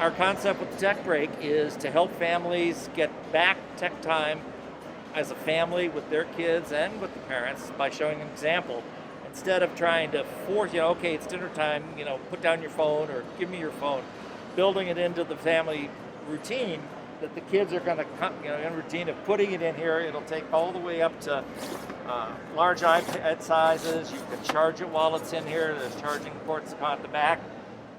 our concept with the tech break is to help families get back tech time as a family with their kids and with the parents by showing an example. Instead of trying to force, okay, it's dinner time, put down your phone or give me your phone, building it into the family routine that the kids are going to come, in routine of putting it in here. It'll take all the way up to large iPad sizes. You can charge it while it's in here. There's charging ports on the back.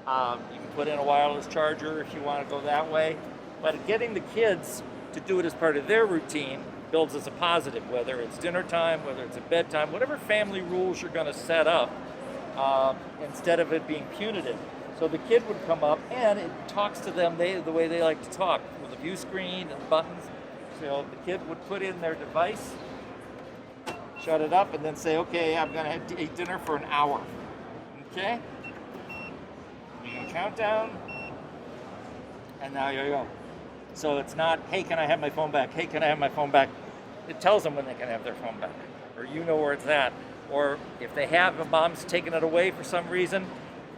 You can put in a wireless charger if you want to go that way. But getting the kids to do it as part of their routine builds as a positive, whether it's dinner time, whether it's a bedtime, whatever family rules you're going to set up, instead of it being punitive. So the kid would come up and it talks to them the way they like to talk, with a view screen and buttons. So the kid would put in their device, shut it up, and then say, okay, I'm going to eat dinner for an hour. Okay? You're going to count down, and now you go. So it's not, hey, can I have my phone back? Hey, can I have my phone back? It tells them when they can have their phone back, or you know where it's at. Or if they have, and mom's taken it away for some reason,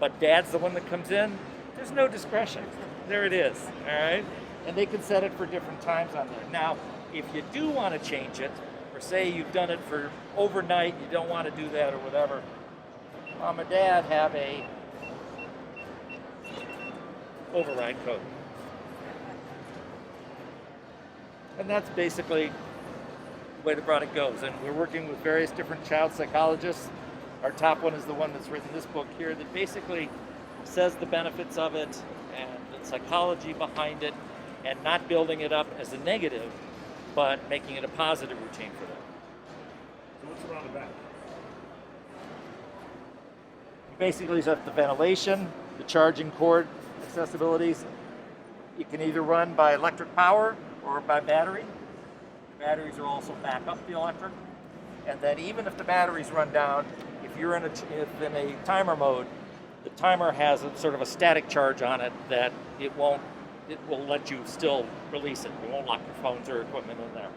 but dad's the one that comes in, there's no discretion. There it is, all right? And they can set it for different times on there. Now, if you do want to change it, or say you've done it for overnight, you don't want to do that or whatever, mom and dad have a override code. And that's basically the way the product goes. And we're working with various different child psychologists. Our top one is the one that's written this book here that basically says the benefits of it and the psychology behind it, and not building it up as a negative, but making it a positive routine for them. So what's around the back? Basically, it's the ventilation, the charging cord accessibilities. You can either run by electric power or by battery. The batteries are also back up the electric. And then even if the batteries run down, if you're in a timer mode, the timer has a sort of a static charge on it that it will let you still release it. You won't lock your phones or equipment in there.